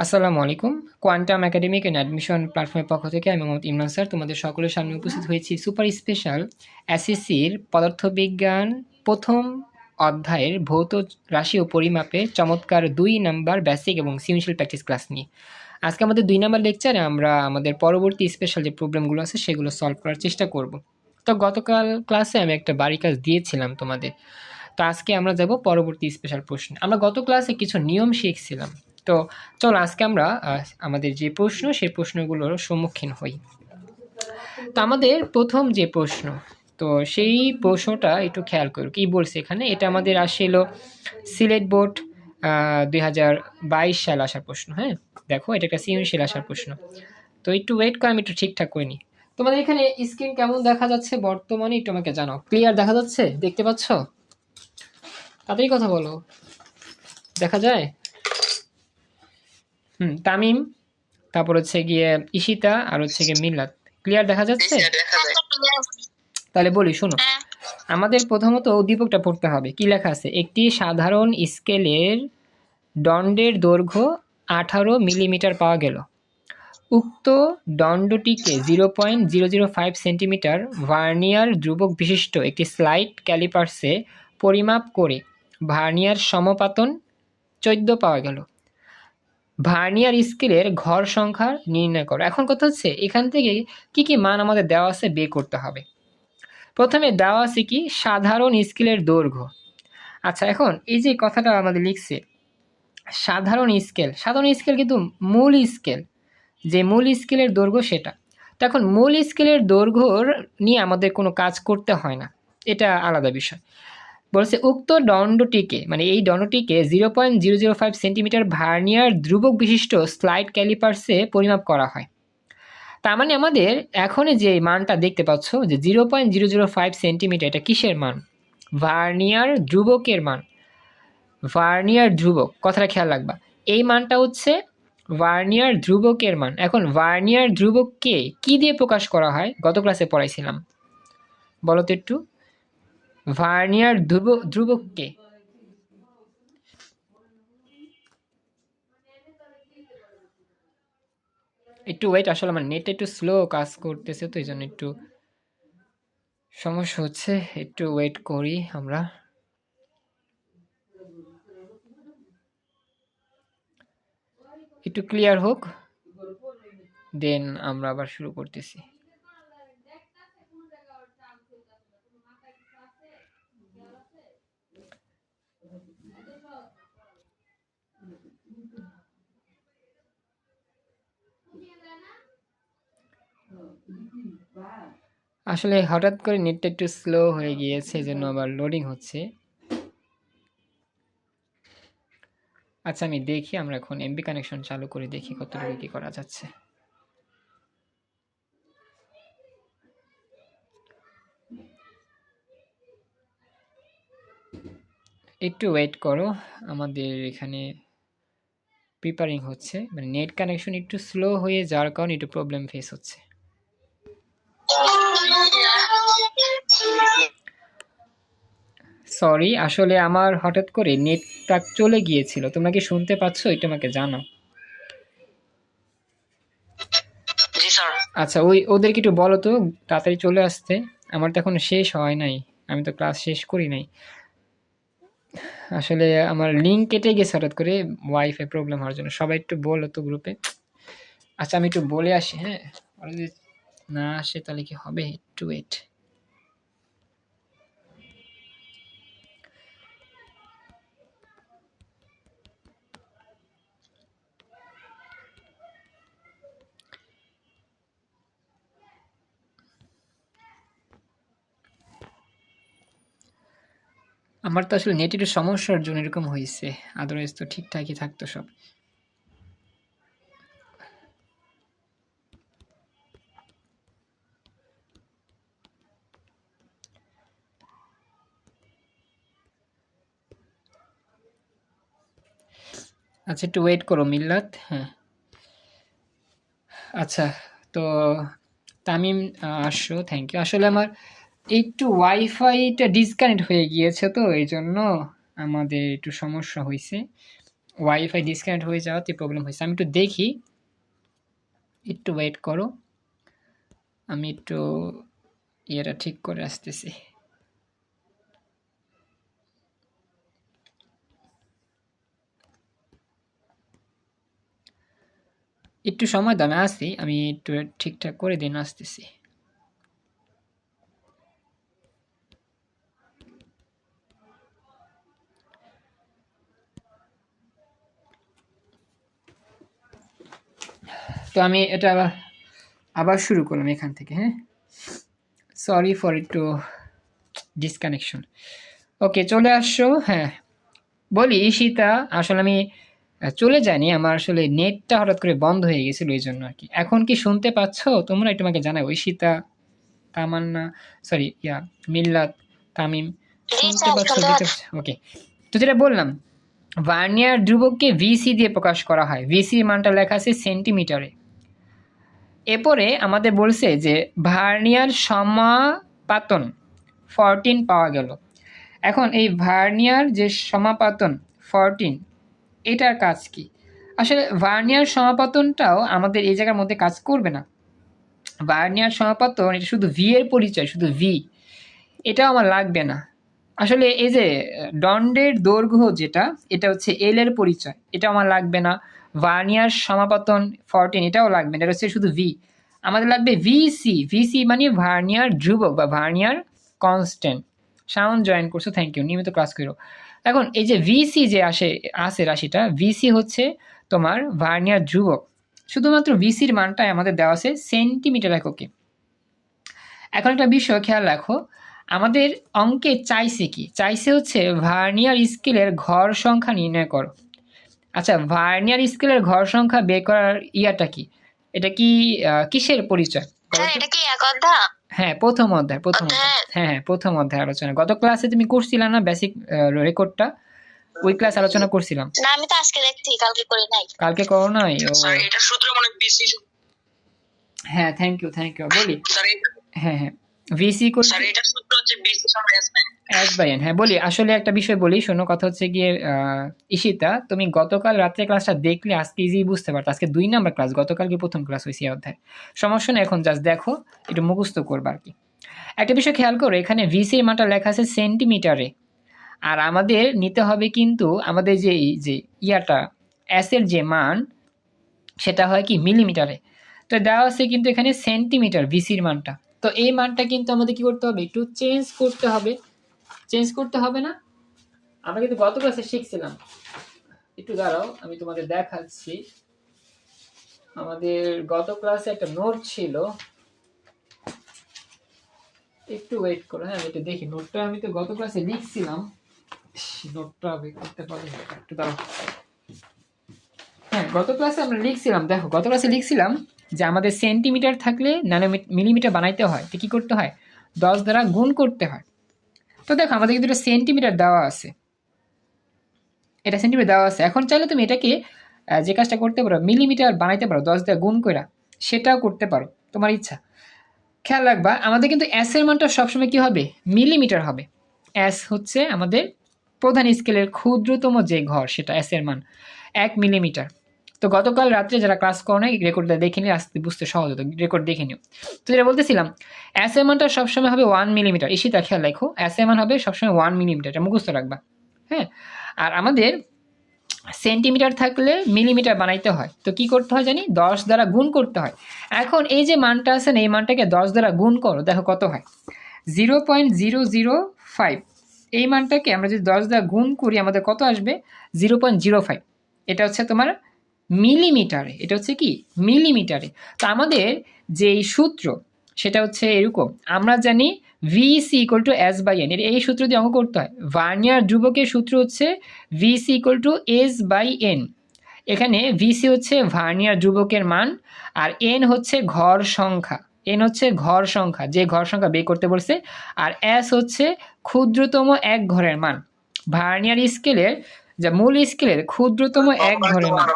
আসসালামু আলাইকুম। Quantum academic and admission প্ল্যাটফর্মের পক্ষ থেকে আমি মোহাম্মদ ইমরান স্যার তোমাদের সকলের সামনে উপস্থিত হয়েছি সুপার স্পেশাল এসএসসির পদার্থবিজ্ঞান প্রথম অধ্যায়ের ভৌত রাশি ও পরিমাপে চমৎকার ২ নাম্বার বেসিক এবং সৃজনশীল প্র্যাকটিস ক্লাস নিয়ে। আজকে আমাদের ২ নাম্বার লেকচারে আমরা আমাদের পরবর্তী স্পেশাল যে প্রবলেমগুলো আছে সেগুলো সলভ করার চেষ্টা করব। তো গতকাল ক্লাসে আমি একটা বাড়ি কাজ দিয়েছিলাম তোমাদের। তো আজকে আমরা যাব পরবর্তী স্পেশাল প্রশ্নে। আমরা গত ক্লাসে কিছু নিয়ম শিখছিলাম। তো চলো আজকে আমরা আমাদের যে প্রশ্ন সেই প্রশ্নগুলোর সম্মুখীন হই। তো আমাদের প্রথম যে প্রশ্ন, তো সেই প্রশ্নটা একটু খেয়াল করো কি বলছে এখানে। এটা আমাদের আসছিল সিলেট বোর্ড 2022 সাল আসার প্রশ্ন। হ্যাঁ, দেখো এটা একটা সৃজনশীল আসার প্রশ্ন। তো একটু ওয়েট করে, আমি একটু ঠিকঠাক করে নিই। তোমাদের এখানে স্ক্রিন কেমন দেখা যাচ্ছে বর্তমানে একটু আমাকে জানাও। ক্লিয়ার দেখা যাচ্ছে? দেখতে পাচ্ছ? তাড়াতাড়ি কথা বলো। দেখা যায়? তামিম, তারপর হচ্ছে গিয়ে ঈশিতা, আর হচ্ছে গিয়ে মিলাদ। ক্লিয়ার দেখা যাচ্ছে? তাহলে বলি শোনো। আমাদের প্রথমত উদ্দীপকটা পড়তে হবে। কি লেখা আছে? একটি সাধারণ স্কেলের দণ্ডের দৈর্ঘ্য 18 মিলিমিটার পাওয়া গেল। উক্ত দণ্ডটিকে 0.005 সেন্টিমিটার ভার্নিয়ার ধ্রুবক বিশিষ্ট একটি স্লাইড ক্যালিপার্সে পরিমাপ করে ভার্নিয়ার সমপাতন 14 পাওয়া গেল। ভার্নিয়ার স্কেলের ঘর সংখ্যা নির্ণয় করো। এখন কথা হচ্ছে এখান থেকে কি কি মান আমাদের দেওয়া আছে বের করতে হবে। প্রথমে দেওয়া আছে কি সাধারণ স্কেলের দৈর্ঘ্য। আচ্ছা, এখন এই যে কথাটা আমাদের লিখছে সাধারণ স্কেল কিন্তু মূল স্কেল, যে মূল স্কেলের দৈর্ঘ্য সেটা। তো এখন মূল স্কেলের দৈর্ঘ্যর নিয়ে আমাদের কোনো কাজ করতে হয় না, এটা আলাদা বিষয়। বলছে উক্ত দণ্ডটিকে, মানে এই দণ্ডটিকে 0.005 সেন্টিমিটার ভার্নিয়ার ধ্রুবক বিশিষ্ট স্লাইড ক্যালিপার্সে পরিমাপ করা হয়। তার মানে আমাদের এখন যে মানটা দেখতে পাচ্ছ যে 0.005 সেন্টিমিটার, এটা কিসের মান? ভার্নিয়ার ধ্রুবকের মান। ভার্নিয়ার ধ্রুবক, কথাটা খেয়াল রাখবা। এই মানটা হচ্ছে ভার্নিয়ার ধ্রুবকের মান। এখন ভার্নিয়ার ধ্রুবককে কি দিয়ে প্রকাশ করা হয় গত ক্লাসে পড়াইছিলাম, বলো তো একটু। ভার্নিয়ার ধ্রুবককে একটু ওয়েট, আসলে আমার নেট একটু স্লো কাজ করতেছে, তো এই জন্য একটু সমস্যা হচ্ছে। একটু ওয়েট করি আমরা। একটু ক্লিয়ার হোক, দেন আমরা আবার শুরু করতেছি। আসলে হঠাৎ করে নেটটা একটু স্লো হয়ে গিয়েছে, এই জন্য আবার লোডিং হচ্ছে। আচ্ছা, আমি দেখি, আমরা এখন এমবি কানেকশন চালু করে দেখি কতটুকু কি করা যাচ্ছে। একটু ওয়েট করো, আমাদের এখানে প্রিপারিং হচ্ছে, মানে নেট কানেকশন একটু স্লো হয়ে যাওয়ার কারণে একটু প্রবলেম ফেস হচ্ছে। সরি, আসলে আমার হঠাৎ করে নেটটা চলে গিয়েছিল। তোমরা কি শুনতে পাচ্ছ? এটা আমাকে জানাও। আচ্ছা, ওদেরকে একটু বলো তো তাড়াতাড়ি চলে আসতে। আমার তো এখন শেষ হয় নাই, আমি তো ক্লাস শেষ করি নাই। আসলে আমার লিঙ্ক কেটে গেছে হঠাৎ করে ওয়াইফাই প্রবলেম হওয়ার জন্য। সবাই একটু বলো তো গ্রুপে। আচ্ছা, আমি একটু বলে আসি। হ্যাঁ, ওরা যদি না আসে তাহলে কি হবে? একটু ওয়েট। আমার তো আসলে নেটের সমস্যার জন্য এরকম হয়েছে, আদারওয়াইজ তো ঠিকঠাকই থাকতো সব। আচ্ছা, একটু ওয়েট করো মিল্লাত। হ্যাঁ, আচ্ছা। তো তামিম আসো, থ্যাংক ইউ। আসলে আমার একটু ওয়াইফাইটা ডিসকানেক্ট হয়ে গিয়েছে, তো এই জন্য আমাদের একটু সমস্যা হয়েছে। ওয়াইফাই ডিসকানেক্ট হয়ে যাওয়াতে প্রবলেম হয়েছে। আমি একটু দেখি, একটু ওয়েট করো, আমি একটু ইয়েটা ঠিক করে আসতেছি। একটু সময় দাও, আমি আসছি, আমি একটু ঠিকঠাক করে দিন, আসতেছি। তো আমি এটা আবার শুরু করলাম এখান থেকে। হ্যাঁ, সরি ফর একটু ডিসকানেকশন। ওকে, চলে আসছো। হ্যাঁ, বলি ঈশিতা, আসলে আমি চলে যাইনি, আমার আসলে নেটটা হঠাৎ করে বন্ধ হয়ে গেছিল, এই জন্য আর কি। এখন কি শুনতে পাচ্ছ তোমরা? একটু আমাকে জানাও। ঈশিতা, তামান্না, সরি মিল্লাত, তামিম, শুনতে পাচ্ছ? ওকে, তো যেটা বললাম, ভার্নিয়ার ধ্রুবককে ভিসি দিয়ে প্রকাশ করা হয়। ভিসি মানটা লেখা আছে সেন্টিমিটারে। এরপরে আমাদের বলছে যে ভার্নিয়ার সমাপাতন 14 পাওয়া গেল। এখন এই ভার্নিয়ার যে সমাপাতন 14, এটার কাজ কি? আসলে ভার্নিয়ার সমাপাতনটাও আমাদের এই জায়গার মধ্যে কাজ করবে না। ভার্নিয়ার সমাপাতন এটা শুধু ভি এর পরিচয়, শুধু ভি, এটাও আমার লাগবে না। আসলে এই যে দণ্ডের দৈর্ঘ্য যেটা, এটা হচ্ছে এল এর পরিচয়, এটা আমার লাগবে না। ভার্নিয়ার সমাপতন 14 এটাও লাগবে না, এটা হচ্ছে শুধু ভি। আমাদের লাগবে ভিসি। ভিসি মানে ভার্নিয়ার ধ্রুবক বা ভার্নিয়ার কনস্ট্যান্ট। সাউন্ড জয়েন করছো, থ্যাংক ইউ, নিয়মিত ক্লাস করো। এখন এই যে ভিসি যে আসে রাশিটা, ভিসি হচ্ছে তোমার ভার্নিয়ার ধ্রুবক। শুধুমাত্র ভিসির মানটাই আমাদের দেওয়া আছে সেন্টিমিটার এককে। এখন একটা বিষয় খেয়াল রাখো, আমাদের অঙ্কে চাইছে কি? চাইছে হচ্ছে ভার্নিয়ার স্কেলের ঘর সংখ্যা নির্ণয় করো। আচ্ছা, ভার্নিয়ার স্কেলের ঘর সংখ্যা বের করার ইয়াটা কি? এটা কি কিসের পরিচয়? এটা কি এক অধ্যায়? হ্যাঁ, প্রথম অধ্যায়, হ্যাঁ প্রথম অধ্যায় আলোচনা। গত ক্লাসে তুমি করছিলা না বেসিক রেকর্ডটা? ওই ক্লাস আলোচনা করছিলাম। না, আমি তো আজকে দেখছি, কালকে করি নাই। কালকে করো নাই? স্যার এটা সূত্র মানে বিসি। হ্যাঁ, থ্যাংক ইউ বলি। হ্যাঁ, ভিসি করতে স্যার এটা সূত্র হচ্ছে বিসি সমান এস বাই এন। হ্যাঁ, বলি, আসলে একটা বিষয় বলি, শোনো। কথা হচ্ছে গিয়ে ঈশিতা, তুমি গতকাল রাত্রে ক্লাসটা দেখলে আজকে ইজি বুঝতে পারতো। আজকে 2 নাম্বার ক্লাস, গতকালকে প্রথম ক্লাস হয়েছে অধ্যায়। সমস্যা না, এখন জাস্ট দেখো, একটু মুখস্থ করবা আর কি। একটা বিষয় খেয়াল করো, এখানে ভিসি এর মানটা লেখা আছে সেন্টিমিটারে, আর আমাদের নিতে হবে কিন্তু আমাদের যে ইয়াটা এস এর যে মান, সেটা হয় কি মিলিমিটারে। তো দেওয়া আছে কিন্তু এখানে সেন্টিমিটার ভিসির মানটা। তো এই মানটা কিন্তু আমাদের কি করতে হবে? একটু চেঞ্জ করতে হবে না? আমরা কিন্তু গত ক্লাসে শিখছিলাম। একটু দাঁড়াও, আমি তোমাদের দেখাচ্ছি। আমাদের গত ক্লাসে একটা নোট ছিল, একটু ওয়েট করো। হ্যাঁ, আমি একটু দেখি নোটটা, আমি তো গত ক্লাসে লিখছিলাম। নোটটা বের করতে পারি? একটু দাঁড়াও। হ্যাঁ, গত ক্লাসে আমরা লিখছিলাম, দেখো গত ক্লাসে লিখছিলাম যে আমাদের সেন্টিমিটার থাকলে মিলিমিটার বানাইতে হয়, তো কি করতে হয়? 10 দ্বারা গুণ করতে হয়। তো দেখো আমাদের কিন্তু এটা সেন্টিমিটার দেওয়া আছে, এটা সেন্টিমিটার দেওয়া আছে। এখন চাইলে তুমি এটাকে যে কাজটা করতে পারো, মিলিমিটার বানাইতে পারো 10 দ্বারা গুণ করে, সেটাও করতে পারো, তোমার ইচ্ছা। খেয়াল রাখবা, আমাদের কিন্তু এস এর মানটা সবসময় কি হবে? মিলিমিটার হবে। এস হচ্ছে আমাদের প্রধান স্কেলের ক্ষুদ্রতম যে ঘর, সেটা এস এর মান 1 মিলিমিটার। তো গতকাল রাত্রে যারা ক্লাস করো না, রেকর্ডটা দেখে নিয়ে আসতে বুঝতে সহজ হতো, রেকর্ড দেখে নিও। তো যেটা বলতেছিলাম, এস এর মানটা সবসময় হবে 1 মিলিমিটার। ঈশিতা খেয়াল রাখো, এস এর মান হবে সবসময় 1 মিলিমিটার, এটা মুখস্থ রাখবা। হ্যাঁ, আর আমাদের সেন্টিমিটার থাকলে মিলিমিটার বানাইতে হয়, তো কি করতে হয় জানি? 10 দ্বারা গুণ করতে হয়। এখন এই যে মানটা আছে না, এই মানটাকে 10 দ্বারা গুণ করো, দেখো কত হয়? 0.005। এই মানটাকে আমরা যদি 10 দ্বারা গুণ করি, আমাদের কত আসবে? 0.05। এটা হচ্ছে তোমার মিলিমিটারে, এটা হচ্ছে কি মিলিমিটারে। তো আমাদের যেই সূত্র, সেটা হচ্ছে এরকম, আমরা জানি VC equal to S by N. এই সূত্র দিয়ে অঙ্ক করতে হয়। ভার্নিয়ার ধ্রুবকের সূত্র হচ্ছে VC equal to S by N. এখানে ভিসি হচ্ছে ভার্নিয়ার ধ্রুবকের মান, আর এন হচ্ছে ঘর সংখ্যা। এন হচ্ছে ঘর সংখ্যা, যে ঘর সংখ্যা বের করতে বলছে। আর এস হচ্ছে ক্ষুদ্রতম এক ঘরের মান। ভার্নিয়ার স্কেলের, যা মূল স্কেলের ক্ষুদ্রতম এক ঘরের মান।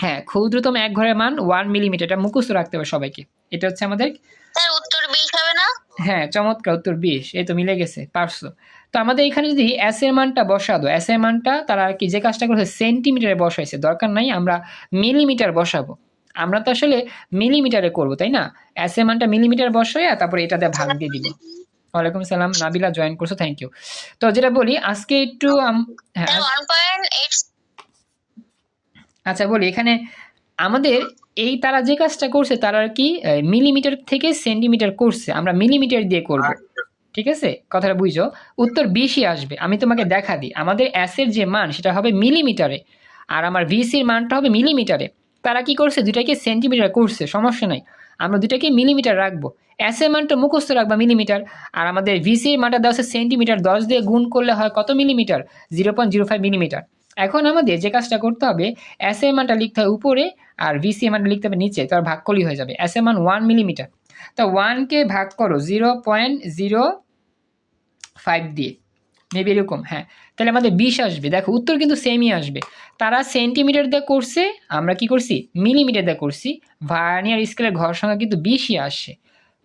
হ্যাঁ, ক্ষুদ্রতম এক ঘরের মান 1 মিলিমিটার। এটা মুখস্থ রাখতে হবে সবাইকে। এটা হচ্ছে আমাদের স্যার উত্তর 20 হবে না? হ্যাঁ, চমৎকার, উত্তর 20। এই তো মিলে গেছে, পারছো। তো আমাদের এখানে যদি এস এর মানটা বসা দাও, এস এর মানটা তারা আর কি যে কাজটা করেছে সেন্টিমিটারে বসাইছে, দরকার নাই আমরা মিলিমিটার বসাবো। আমরা তো আসলে মিলিমিটারে করব, তাই না? এস এর মানটা মিলিমিটার বসাইয়া তারপরে এটা দিয়ে ভাগ দিয়ে দিব। ওয়ালাইকুম সালাম, নাবিলা জয়েন করছো, থ্যাংক ইউ। তো যেটা বলি আজকে একটু হ্যাঁ, আচ্ছা বলি, এখানে আমাদের এই তারা যে কাজটা করছে তারা আর কি মিলিমিটার থেকে সেন্টিমিটার করছে, আমরা মিলিমিটার দিয়ে করব। ঠিক আছে, কথাটা বুঝো। উত্তর 20ই আসবে। আমি তোমাকে দেখা দিই, আমাদের এস এর যে মান সেটা হবে মিলিমিটারে, আর আমার ভিসির মানটা হবে মিলিমিটারে। তারা কি করছে, দুটাকে সেন্টিমিটার করছে, সমস্যা নাই, আমরা দুটাকে মিলিমিটার রাখবো। এস এর মানটা মুখস্থ রাখবা মিলিমিটার, আর আমাদের ভিসির মানটা দেওয়া আছে সেন্টিমিটার, 10 দিয়ে গুণ করলে হয় কত মিলিমিটার, 0.05 মিলিমিটার। এখন আমাদের যে কাজটা করতে হবে, এস এর মানটা লিখতে হবে উপরে আর ভিসি এর মানটা লিখতে হবে নিচে, তার ভাগ করলেই হয়ে যাবে। এস এর মান 1 মিলিমিটার, তো 1কে ভাগ করো 0.05 দিয়ে, মেবি এরকম, হ্যাঁ, তাহলে আমাদের 20 আসবে। দেখো উত্তর কিন্তু সেমই আসবে। তারা সেন্টিমিটার দিয়ে করছে, আমরা কি করছি, মিলিমিটার দিয়ে করছি। ভার্নিয়ার স্কেলের ঘর সংখ্যা কিন্তু 20ই আসে,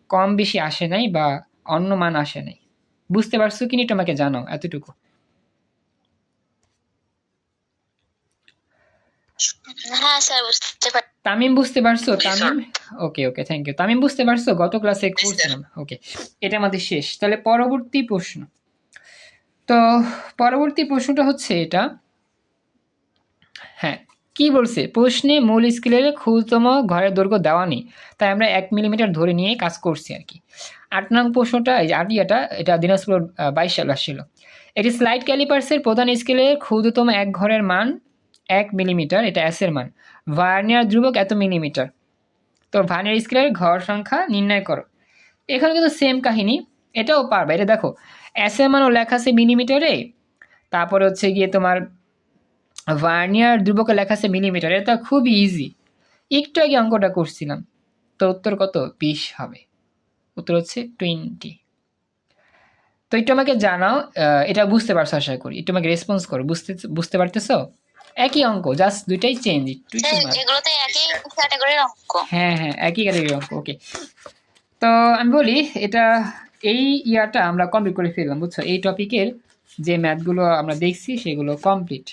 কম বেশি আসে নাই বা অন্য মান আসে নাই। বুঝতে পারছো কিনা তোমাকে জানাও, এতটুকু। হ্যাঁ স্যার, বুঝতে পারছি। তামিম বুঝতে পারছো? তামিম, ওকে ওকে, থ্যাংক ইউ। তামিম বুঝতে পারছো? গত ক্লাসে করছিলাম, ওকে। এটা আমাদের শেষ। তাহলে পরবর্তী প্রশ্ন, তো পরবর্তী প্রশ্নটা হচ্ছে এটা, হ্যাঁ, কি বলছে প্রশ্নে, মূল স্কেলের ক্ষুদ্রতম ঘরের দৈর্ঘ্য দেওয়া নেই, তাই আমরা 1 মিলিমিটার ধরে নিয়ে কাজ করছি আর কি। 8 নং প্রশ্নটা, এই যে আরিয়াটা, এটা দিনাজপুর 22 সালে আসছিল। এটি স্লাইড ক্যালিপার্সের প্রধান স্কেলের ক্ষুদ্রতম এক ঘরের মান 1 মিলিমিটার, এটা এস এর মান। ভার্নিয়ার ধ্রুবক এত মিলিমিটার, তো ভার্নিয়ার স্কেলের ঘর সংখ্যা নির্ণয় করো। এখানে কিন্তু সেম কাহিনী, এটাও পারবে। এটা দেখো, এস এর মানও লেখা আছে মিলিমিটারে, তারপরে হচ্ছে গিয়ে তোমার ভার্নিয়ার ধ্রুবকে লেখা আছে মিলিমিটার, এটা খুবই ইজি। একটু আগে অঙ্কটা করছিলাম, তো উত্তর কত, 20 হবে। উত্তর হচ্ছে 20। তো একটু আমাকে জানাও, এটা বুঝতে পারছো আশা করি, একটু আমাকে রেসপন্স করো, বুঝতে পারতেছো? একই অঙ্ক, জাস্ট দুইটাই চেঞ্জ, একটু এগুলোতে একই ক্যাটাগরির অঙ্ক। হ্যাঁ হ্যাঁ, একই ক্যাটাগরির অঙ্ক, ওকে। তো আমি বলি, এটা এই ইয়ারটা আমরা কমপ্লিট করে ফেললাম, বুঝছো? এই টপিকের যে ম্যাথগুলো আমরা দেখছি সেগুলো কমপ্লিট।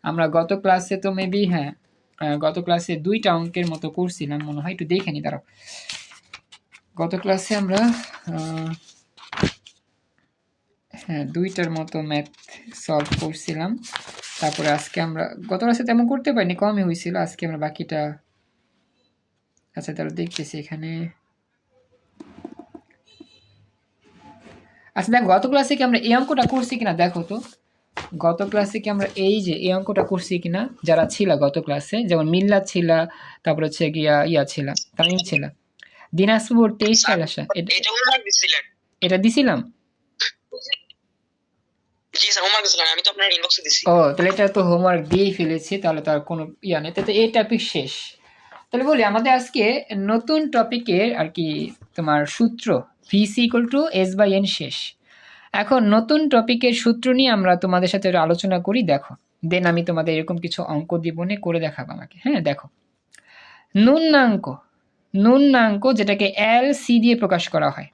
আমরা গত ক্লাসে তো মেবি, হ্যাঁ, গত ক্লাসে 2টা অঙ্কের মতো করছিলাম মনে হয়, একটু দেখে নি দাঁড়াও। গত ক্লাসে আমরা হ্যাঁ 2টার মতো ম্যাথ সলভ করছিলাম। তারপরে আজকে আমরা, গত ক্লাসে তেমন করতে পারিনি, কমই হয়েছিল। আজকে আমরা বাকিটা, আচ্ছা তাহলে দেখতেছি এখানে। আচ্ছা দেখো, গত ক্লাসে কি আমরা এই অঙ্কটা করছি কিনা দেখো তো। গত ক্লাসে কি আমরা এই যে এই অঙ্কটা করছি কিনা, যারা ছিল গত ক্লাসে, যেমন মিল্লাত ছিল, তারপর হচ্ছে গিয়া ইয়া ছিল, তামিম ছিল, দিনাজপুর 23 সালে আসা, এটা দিছিলাম। ও তাহলে এটা তো হোমওয়ার্ক দিয়েই ফেলেছি, তাহলে তার কোনো ইয়া নেই। তো এই টপিক শেষ। তাহলে বলি, আমাদের আজকে নতুন টপিকের আর কি তোমার সূত্র, VC equal to S by N শেষ। এখন নতুন টপিকের সূত্র নিয়ে আমরা তোমাদের সাথে আলোচনা করি, দেখো। দেন আমি তোমাদের এরকম কিছু অঙ্ক দিবনে করে দেখাবো আমাকে। হ্যাঁ দেখো, ন্যূনাঙ্ক যেটাকে এল সি দিয়ে প্রকাশ করা হয়।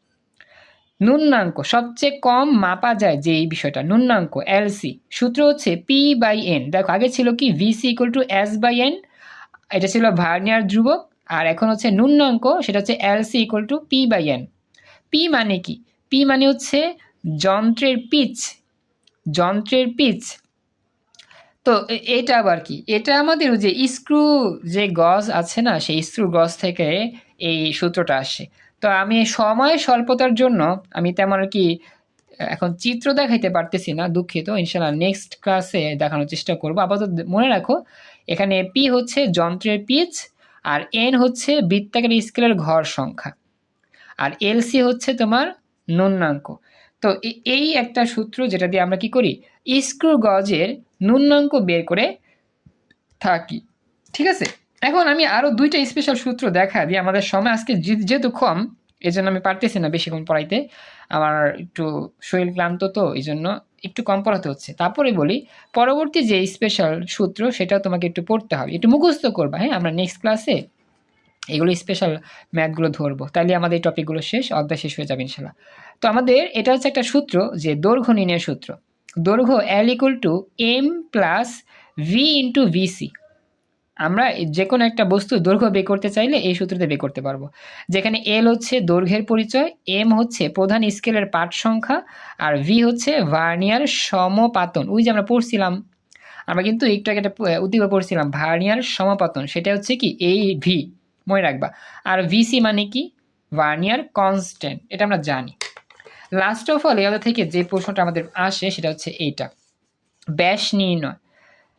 ন্যূনাঙ্ক সবচেয়ে কম মাপা যায় যে এই বিষয়টা, ন্যূনাঙ্ক এল সি, সূত্র হচ্ছে পি বাই এন। দেখো আগে ছিল কি, VC equal to S by N, এটা ছিল ভার্নিয়ার ধ্রুবক। আর এখন হচ্ছে ন্যূনাঙ্ক, সেটা হচ্ছে L C equal to P by N. P মানে কি? পি মানে হচ্ছে যন্ত্রের পিচ। তো এটা আবার কি, এটা আমাদের যে স্ক্রু যে গজ আছে না, সেই স্ক্রু গজ থেকে এই সূত্রটা আসে। তো আমি সময় স্বল্পতার জন্য আমি তেমন আর কি এখন চিত্র দেখাইতে পারতেছি না, দুঃখিত। ইনশাল্লাহ নেক্সট ক্লাসে দেখানোর চেষ্টা করব। আপাতত মনে রাখো, এখানে পি হচ্ছে যন্ত্রের পিচ, আর এন হচ্ছে বৃত্তাকার স্কেলের ঘর সংখ্যা, আর এলসি হচ্ছে তোমার ন্যূনাঙ্ক। তো এই একটা সূত্র যেটা দিয়ে আমরা কি করি, স্ক্রু গজের ন্যূনাঙ্ক বের করে থাকি। ঠিক আছে, এখন আমি আরো 2টা স্পেশাল সূত্র দেখা দিই। আমাদের সময় আজকে যেহেতু কম, এই জন্য আমি পারতেছি না বেশিক্ষণ পড়াইতে, আমার একটু শরীর ক্লান্ত, তো এই জন্য একটু কম পড়াতে হচ্ছে। তারপরে বলি, পরবর্তী যে স্পেশাল সূত্র সেটা তোমাকে একটু পড়তে হবে, একটু মুখস্থ করবা। হ্যাঁ, আমরা নেক্সট ক্লাসে এগুলো স্পেশাল ম্যাথগুলো ধরবো, তাইলে আমাদের এই টপিকগুলো শেষ, অধ্যায় শেষ হয়ে যাবে ইনশাল্লাহ। তো আমাদের এটা হচ্ছে একটা সূত্র যে দৈর্ঘ্য নির্ণয়ের সূত্র। দৈর্ঘ্য L = m + v × vc। আমরা যে কোনো একটা বস্তুর দৈর্ঘ্য বের করতে চাইলে এই সূত্রতে বের করতে পারবো, যেখানে L হচ্ছে দৈর্ঘ্যের পরিচয়, m হচ্ছে প্রধান স্কেলের পাঠ সংখ্যা, আর v হচ্ছে ভার্নিয়ার সমপাতন। ওই যে আমরা পড়ছিলাম, আমরা কিন্তু একটু আগে একটা উদ্দীপক পড়ছিলাম ভার্নিয়ার সমাপতন, সেটা হচ্ছে কি এই ভি, মনে রাখবা। আর ভিসি মানে কি, ভার্নিয়ার কনস্ট্যান্ট, এটা আমরা জানি। লাস্ট অফ অল এগুলো থেকে যে প্রশ্নটা আমাদের আসে সেটা হচ্ছে এইটা, ব্যাস নির্ণয়।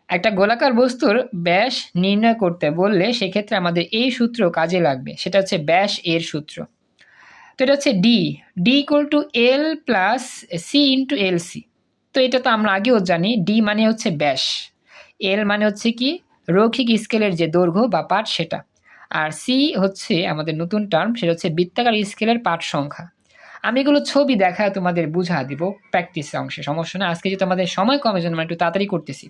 একটা গোলাকার বস্তুর ব্যাস নির্ণয় করতে বললে সেক্ষেত্রে আমাদের এই সূত্র কাজে লাগবে, সেটা হচ্ছে ব্যাস এর সূত্র। তো এটা হচ্ছে ডি = L + C × LC। তো এটা তো আমরা আগেও জানি, ডি মানে হচ্ছে ব্যাস, এল মানে হচ্ছে কি রৈখিক স্কেলের যে দৈর্ঘ্য বা পাঠ সেটা, আর সি হচ্ছে আমাদের নতুন টার্ম, সেটা হচ্ছে বৃত্তাকার স্কেলের পাঠ সংখ্যা। আমি এগুলো ছবি দেখায় তোমাদের বুঝা দিব প্র্যাকটিস অংশে, সমস্যা না। আজকে যেহেতু আমাদের সময় কমে জন্য একটু তাড়াতাড়ি করতেছি।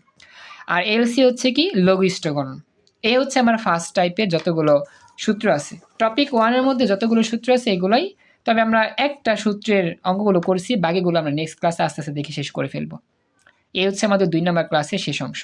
আর এলসি হচ্ছে কি লঘিষ্ঠ গণন। এ হচ্ছে আমার ফার্স্ট টাইপের যতগুলো সূত্র আছে, টপিক 1-এর মধ্যে যতগুলো সূত্র আছে এগুলোই। তবে আমরা একটা সূত্রের অঙ্কগুলো করছি, বাকিগুলো আমরা নেক্সট ক্লাসে আস্তে আস্তে দেখে শেষ করে ফেলবো। এই হচ্ছে আমাদের 2 নম্বর ক্লাসের শেষ অংশ।